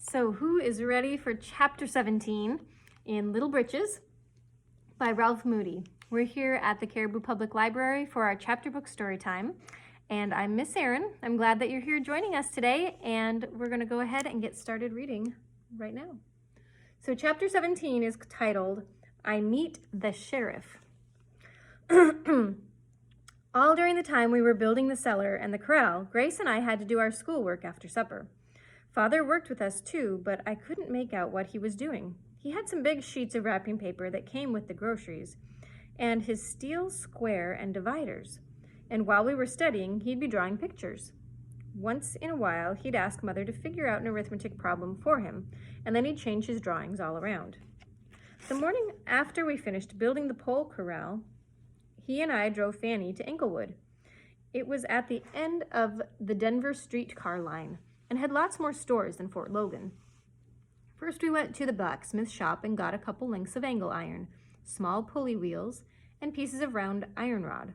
So who is ready for chapter 17 in Little Britches by Ralph Moody? We're here at the Caribou Public Library for our chapter book story time. And I'm Miss Erin. I'm glad that you're here joining us today, and we're going to go ahead and get started reading right now. So chapter 17 is titled, I Meet the Sheriff. All during the time we were building the cellar and the corral, Grace and I had to do our schoolwork after supper. Father worked with us too, but I couldn't make out what he was doing. He had some big sheets of wrapping paper that came with the groceries, and his steel square and dividers. And while we were studying, he'd be drawing pictures. Once in a while, he'd ask Mother to figure out an arithmetic problem for him, and then he'd change his drawings all around. The morning after we finished building the pole corral, he and I drove Fanny to Englewood. It was at the end of the Denver streetcar line and had lots more stores than Fort Logan. First, we went to the blacksmith shop and got a couple lengths of angle iron, small pulley wheels, and pieces of round iron rod.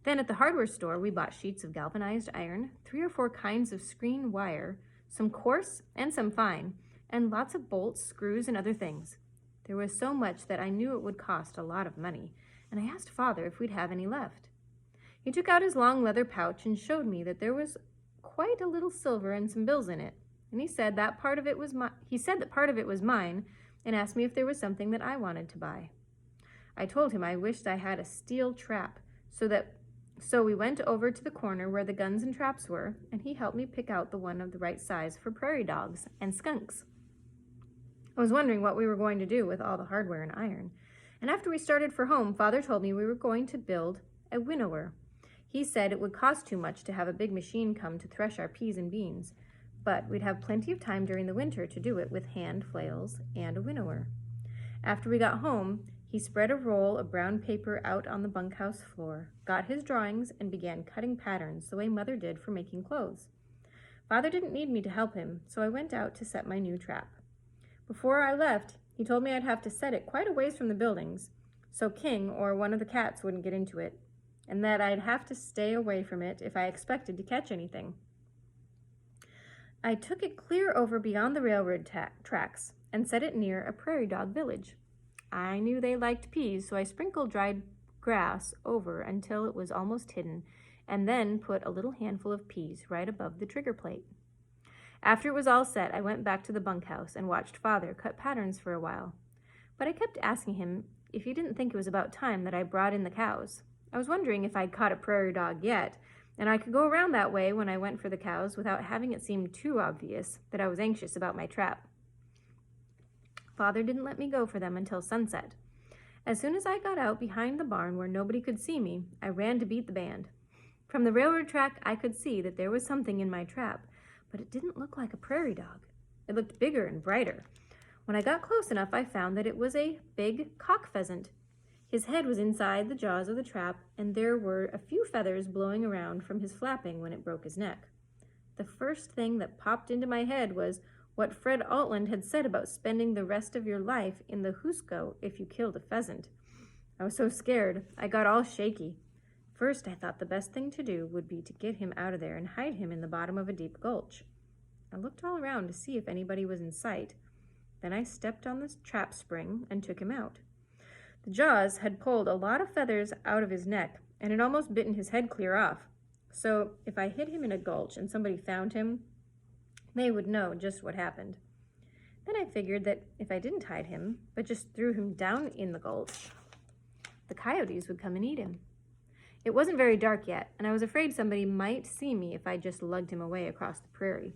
Then at the hardware store, we bought sheets of galvanized iron, 3 or 4 kinds of screen wire, some coarse and some fine, and lots of bolts, screws, and other things. There was so much that I knew it would cost a lot of money, and I asked Father if we'd have any left. He took out his long leather pouch and showed me that there was quite a little silver and some bills in it, and he said that part of it was mine, and asked me if there was something that I wanted to buy. I told him I wished I had a steel trap, so we went over to the corner where the guns and traps were, and he helped me pick out the one of the right size for prairie dogs and skunks. I was wondering what we were going to do with all the hardware and iron, and after we started for home, Father told me we were going to build a winnower. He said it would cost too much to have a big machine come to thresh our peas and beans, but we'd have plenty of time during the winter to do it with hand flails and a winnower. After we got home, he spread a roll of brown paper out on the bunkhouse floor, got his drawings, and began cutting patterns the way Mother did for making clothes. Father didn't need me to help him, so I went out to set my new trap. Before I left, he told me I'd have to set it quite a ways from the buildings, so King or one of the cats wouldn't get into it, and that I'd have to stay away from it if I expected to catch anything. I took it clear over beyond the railroad tracks and set it near a prairie dog village. I knew they liked peas, so I sprinkled dried grass over until it was almost hidden, and then put a little handful of peas right above the trigger plate. After it was all set, I went back to the bunkhouse and watched Father cut patterns for a while. But I kept asking him if he didn't think it was about time that I brought in the cows. I was wondering if I'd caught a prairie dog yet, and I could go around that way when I went for the cows without having it seem too obvious that I was anxious about my trap. Father didn't let me go for them until sunset. As soon as I got out behind the barn where nobody could see me, I ran to beat the band. From the railroad track, I could see that there was something in my trap, but it didn't look like a prairie dog. It looked bigger and brighter. When I got close enough, I found that it was a big cock pheasant. His head was inside the jaws of the trap, and there were a few feathers blowing around from his flapping when it broke his neck. The first thing that popped into my head was what Fred Outland had said about spending the rest of your life in the Husco if you killed a pheasant. I was so scared, I got all shaky. First, I thought the best thing to do would be to get him out of there and hide him in the bottom of a deep gulch. I looked all around to see if anybody was in sight. Then I stepped on the trap spring and took him out. The jaws had pulled a lot of feathers out of his neck, and it almost bitten his head clear off. So if I hid him in a gulch and somebody found him, they would know just what happened. Then I figured that if I didn't hide him, but just threw him down in the gulch, the coyotes would come and eat him. It wasn't very dark yet, and I was afraid somebody might see me if I just lugged him away across the prairie.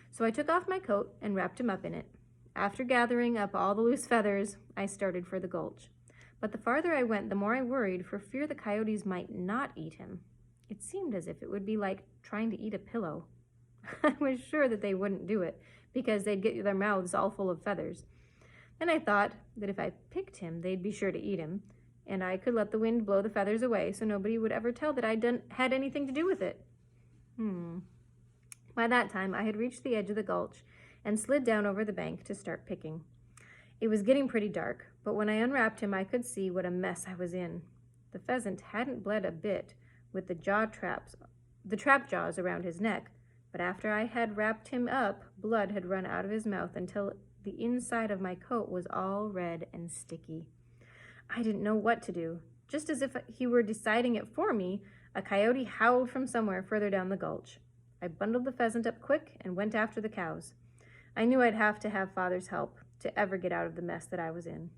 So I took off my coat and wrapped him up in it. After gathering up all the loose feathers, I started for the gulch. But the farther I went, the more I worried for fear the coyotes might not eat him. It seemed as if it would be like trying to eat a pillow. I was sure that they wouldn't do it, because they'd get their mouths all full of feathers. Then I thought that if I picked him, they'd be sure to eat him, and I could let the wind blow the feathers away so nobody would ever tell that I'd had anything to do with it. By that time, I had reached the edge of the gulch and slid down over the bank to start picking. It was getting pretty dark, but when I unwrapped him, I could see what a mess I was in. The pheasant hadn't bled a bit with the trap jaws around his neck, But after I had wrapped him up, blood had run out of his mouth until the inside of my coat was all red and sticky. I didn't know what to do. Just as if he were deciding it for me, a coyote howled from somewhere further down the gulch. I bundled the pheasant up quick and went after the cows. I knew I'd have to have Father's help to ever get out of the mess that I was in.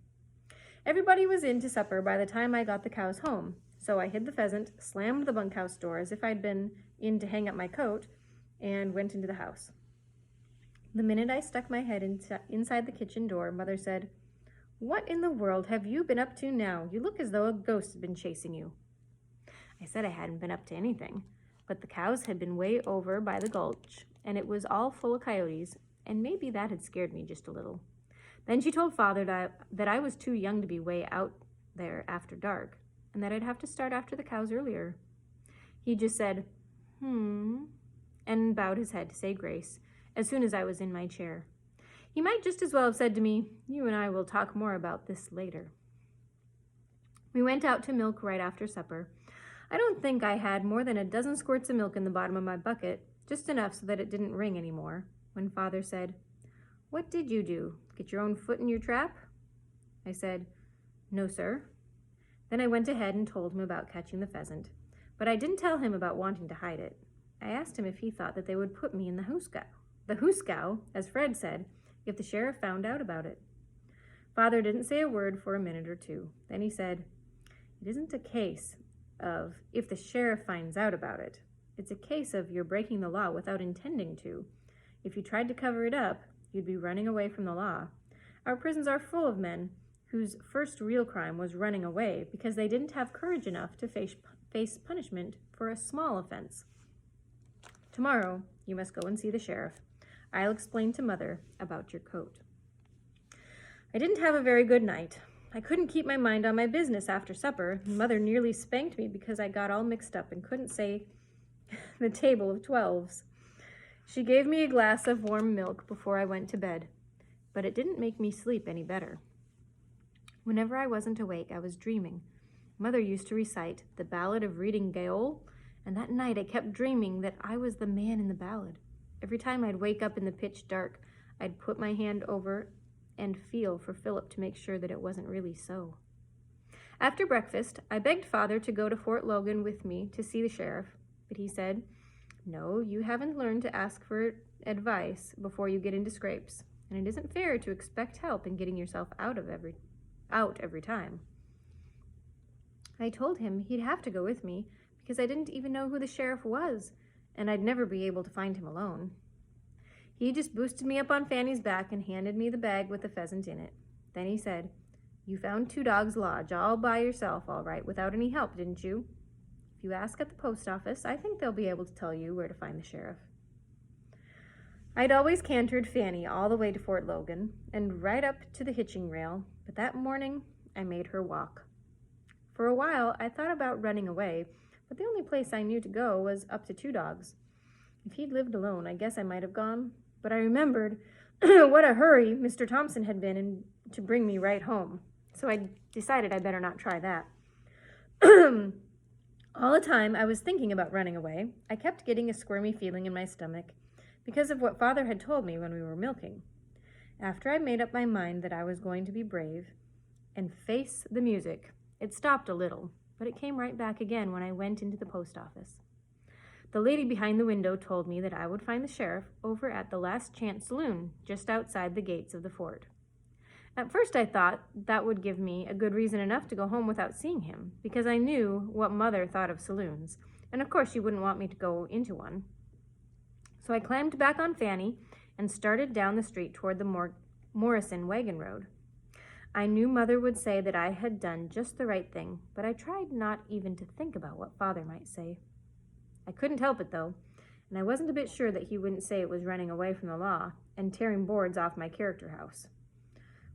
Everybody was in to supper by the time I got the cows home, so I hid the pheasant, slammed the bunkhouse door as if I'd been in to hang up my coat, and went into the house. The minute I stuck my head inside the kitchen door, Mother said, "What in the world have you been up to now? You look as though a ghost had been chasing you." I said I hadn't been up to anything, but the cows had been way over by the gulch, and it was all full of coyotes, and maybe that had scared me just a little. Then she told Father that I was too young to be way out there after dark, and that I'd have to start after the cows earlier. He just said, and bowed his head to say grace as soon as I was in my chair. He might just as well have said to me, "You and I will talk more about this later." We went out to milk right after supper. I don't think I had more than a dozen squirts of milk in the bottom of my bucket, just enough so that it didn't ring anymore, when Father said, "What did you do? Get your own foot in your trap?" I said, "No, sir." Then I went ahead and told him about catching the pheasant, but I didn't tell him about wanting to hide it. I asked him if he thought that they would put me in the hoosegow, as Fred said, if the sheriff found out about it. Father didn't say a word for a minute or two. Then he said, "It isn't a case of if the sheriff finds out about it. It's a case of you're breaking the law without intending to. If you tried to cover it up, you'd be running away from the law. Our prisons are full of men whose first real crime was running away because they didn't have courage enough to face punishment for a small offense. Tomorrow, you must go and see the sheriff. I'll explain to Mother about your coat." I didn't have a very good night. I couldn't keep my mind on my business after supper. Mother nearly spanked me because I got all mixed up and couldn't say the table of 12s. She gave me a glass of warm milk before I went to bed, but it didn't make me sleep any better. Whenever I wasn't awake, I was dreaming. Mother used to recite the Ballad of Reading Gaol, and that night I kept dreaming that I was the man in the ballad. Every time I'd wake up in the pitch dark, I'd put my hand over and feel for Philip to make sure that it wasn't really so. After breakfast, I begged Father to go to Fort Logan with me to see the sheriff, but he said, "No, you haven't learned to ask for advice before you get into scrapes, and it isn't fair to expect help in getting yourself out every time." I told him he'd have to go with me because I didn't even know who the sheriff was, and I'd never be able to find him alone. He just boosted me up on Fanny's back and handed me the bag with the pheasant in it. Then he said, "You found Two Dogs Lodge all by yourself, all right, without any help, didn't you? If you ask at the post office, I think they'll be able to tell you where to find the sheriff." I'd always cantered Fanny all the way to Fort Logan and right up to the hitching rail, but that morning I made her walk. For a while, I thought about running away, but the only place I knew to go was up to Two Dogs. If he'd lived alone, I guess I might have gone, but I remembered what a hurry Mr. Thompson had been in to bring me right home, so I decided I better not try that. All the time I was thinking about running away, I kept getting a squirmy feeling in my stomach because of what Father had told me when we were milking. After I made up my mind that I was going to be brave and face the music, it stopped a little, but it came right back again when I went into the post office. The lady behind the window told me that I would find the sheriff over at the Last Chance Saloon, just outside the gates of the fort. At first I thought that would give me a good reason enough to go home without seeing him, because I knew what Mother thought of saloons, and of course she wouldn't want me to go into one. So I climbed back on Fanny and started down the street toward the Morrison wagon road. I knew Mother would say that I had done just the right thing, but I tried not even to think about what Father might say. I couldn't help it, though, and I wasn't a bit sure that he wouldn't say it was running away from the law and tearing boards off my character house.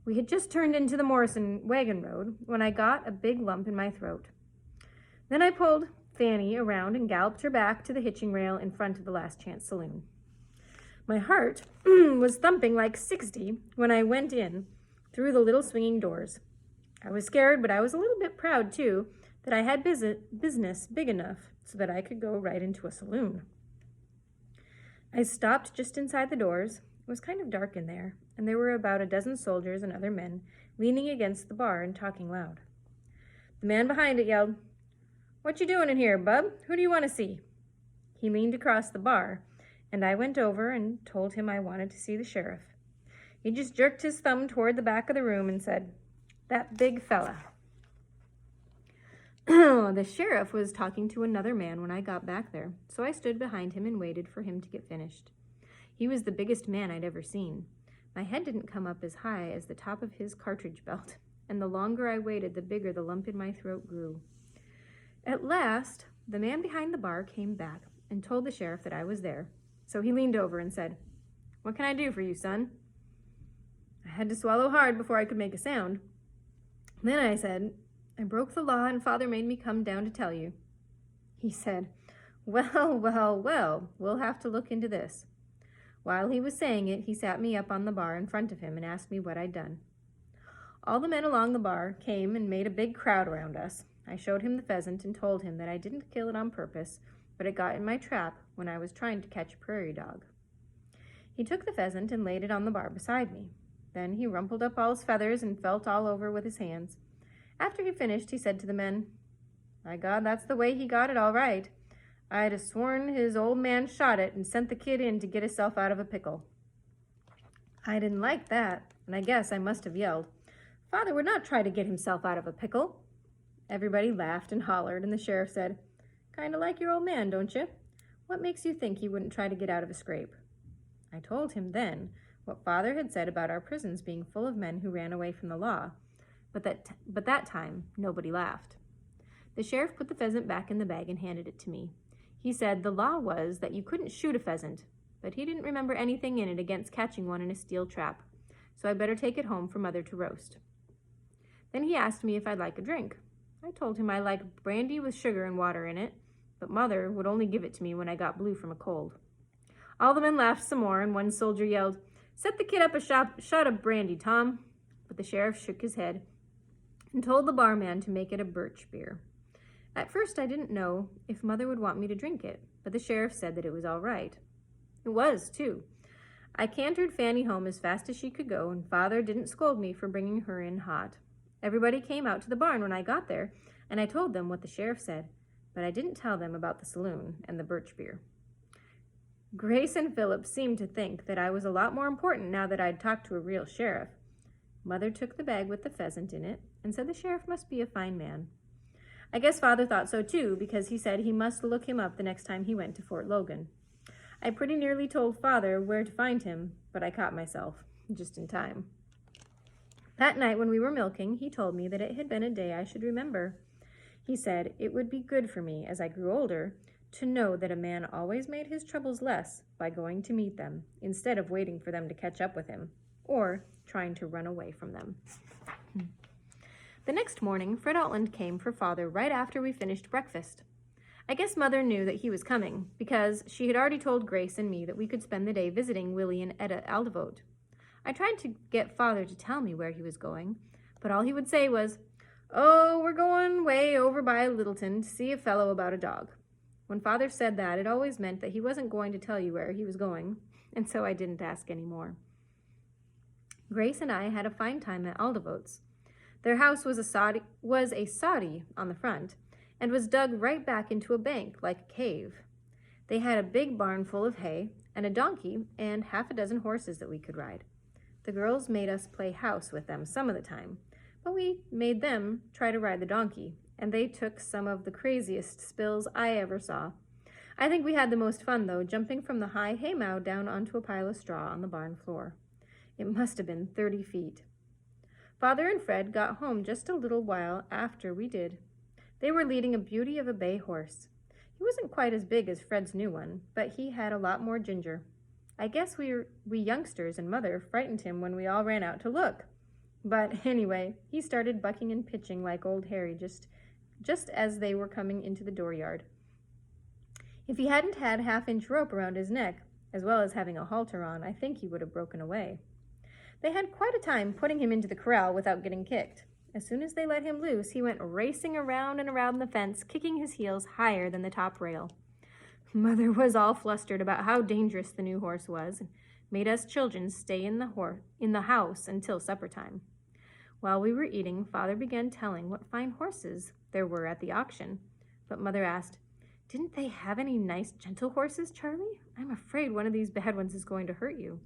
We had just turned into the Morrison wagon road when I got a big lump in my throat. Then I pulled Fanny around and galloped her back to the hitching rail in front of the Last Chance Saloon. My heart was thumping like 60 when I went in through the little swinging doors. I was scared, but I was a little bit proud, too, that I had business big enough so that I could go right into a saloon. I stopped just inside the doors. It was kind of dark in there, and there were about a dozen soldiers and other men leaning against the bar and talking loud. The man behind it yelled, "What you doing in here, bub? Who do you want to see?" He leaned across the bar, and I went over and told him I wanted to see the sheriff. He just jerked his thumb toward the back of the room and said, "That big fella." The sheriff was talking to another man when I got back there, so I stood behind him and waited for him to get finished. He was the biggest man I'd ever seen. My head didn't come up as high as the top of his cartridge belt, and the longer I waited, the bigger the lump in my throat grew. At last, the man behind the bar came back and told the sheriff that I was there, so he leaned over and said, "What can I do for you, son?" I had to swallow hard before I could make a sound. Then I said, "I broke the law and Father made me come down to tell you." He said, "Well, well, well, we'll have to look into this." While he was saying it, he sat me up on the bar in front of him and asked me what I'd done. All the men along the bar came and made a big crowd around us. I showed him the pheasant and told him that I didn't kill it on purpose, but it got in my trap when I was trying to catch a prairie dog. He took the pheasant and laid it on the bar beside me. Then he rumpled up all his feathers and felt all over with his hands. After he finished, he said to the men, "My God, that's the way he got it all right. I'd have sworn his old man shot it and sent the kid in to get himself out of a pickle." I didn't like that, and I guess I must have yelled, "Father would not try to get himself out of a pickle." Everybody laughed and hollered, and the sheriff said, "Kind of like your old man, don't you? What makes you think he wouldn't try to get out of a scrape?" I told him then what Father had said about our prisons being full of men who ran away from the law, but that time nobody laughed. The sheriff put the pheasant back in the bag and handed it to me. He said the law was that you couldn't shoot a pheasant, but he didn't remember anything in it against catching one in a steel trap, so I'd better take it home for Mother to roast. Then he asked me if I'd like a drink. I told him I liked brandy with sugar and water in it, but Mother would only give it to me when I got blue from a cold. All the men laughed some more, and one soldier yelled, "Set the kid up a shot of brandy, Tom." But the sheriff shook his head and told the barman to make it a birch beer. At first I didn't know if Mother would want me to drink it, but the sheriff said that it was all right. It was, too. I cantered Fanny home as fast as she could go, and Father didn't scold me for bringing her in hot. Everybody came out to the barn when I got there, and I told them what the sheriff said, but I didn't tell them about the saloon and the birch beer. Grace and Philip seemed to think that I was a lot more important now that I'd talked to a real sheriff. Mother took the bag with the pheasant in it and said the sheriff must be a fine man. I guess Father thought so too, because he said he must look him up the next time he went to Fort Logan. I pretty nearly told Father where to find him, but I caught myself, just in time. That night when we were milking, he told me that it had been a day I should remember. He said it would be good for me, as I grew older, to know that a man always made his troubles less by going to meet them, instead of waiting for them to catch up with him, or trying to run away from them. The next morning, Fred Outland came for Father right after we finished breakfast. I guess Mother knew that he was coming, because she had already told Grace and me that we could spend the day visiting Willie and Etta Aldevote. I tried to get Father to tell me where he was going, but all he would say was, "Oh, we're going way over by Littleton to see a fellow about a dog." When Father said that, it always meant that he wasn't going to tell you where he was going, and so I didn't ask any more. Grace and I had a fine time at Aldevote's. Their house was a soddy on the front, and was dug right back into a bank like a cave. They had a big barn full of hay, and a donkey, and half a dozen horses that we could ride. The girls made us play house with them some of the time, but we made them try to ride the donkey, and they took some of the craziest spills I ever saw. I think we had the most fun, though, jumping from the high haymow down onto a pile of straw on the barn floor. It must have been 30 feet. Father and Fred got home just a little while after we did. They were leading a beauty of a bay horse. He wasn't quite as big as Fred's new one, but he had a lot more ginger. I guess we youngsters and Mother frightened him when we all ran out to look. But anyway, he started bucking and pitching like old Harry just as they were coming into the dooryard. If he hadn't had half-inch rope around his neck, as well as having a halter on, I think he would have broken away. They had quite a time putting him into the corral without getting kicked. As soon as they let him loose, he went racing around and around the fence, kicking his heels higher than the top rail. Mother was all flustered about how dangerous the new horse was and made us children stay in the house until supper time. While we were eating, Father began telling what fine horses there were at the auction. But Mother asked, "Didn't they have any nice, gentle horses, Charlie? I'm afraid one of these bad ones is going to hurt you."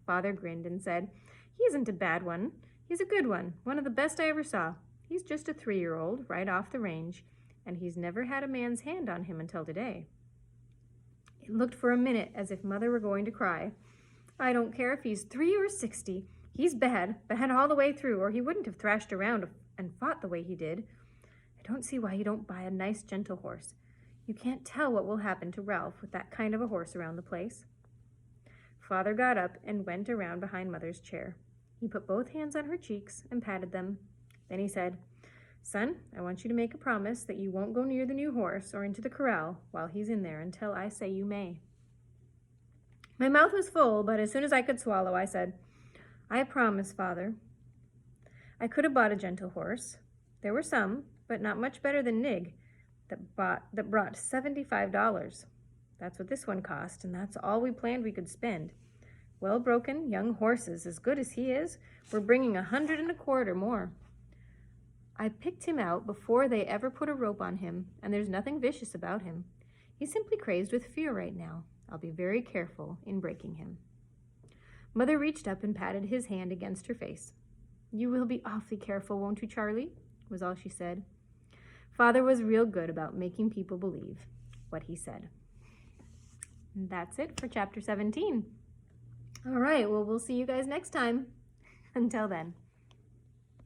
Father grinned and said, "He isn't a bad one. He's a good one of the best I ever saw. He's just a 3-year-old, right off the range, and he's never had a man's hand on him until today." It looked for a minute as if Mother were going to cry. "I don't care if he's 3 or 60. He's bad all the way through, or he wouldn't have thrashed around and fought the way he did. I don't see why you don't buy a nice, gentle horse. You can't tell what will happen to Ralph with that kind of a horse around the place." Father got up and went around behind Mother's chair. He put both hands on her cheeks and patted them. Then he said, "Son, I want you to make a promise that you won't go near the new horse or into the corral while he's in there until I say you may." My mouth was full, but as soon as I could swallow, I said, "I promise, Father." I could have bought a gentle horse. There were some, but not much better than Nig, that brought $75. That's what this one cost, and that's all we planned we could spend. Well-broken young horses, as good as he is, were bringing $125 more. I picked him out before they ever put a rope on him, and there's nothing vicious about him. He's simply crazed with fear right now. I'll be very careful in breaking him." Mother reached up and patted his hand against her face. "You will be awfully careful, won't you, Charlie?" was all she said. Father was real good about making people believe what he said. And that's it for chapter 17. All right, well, we'll see you guys next time. Until then.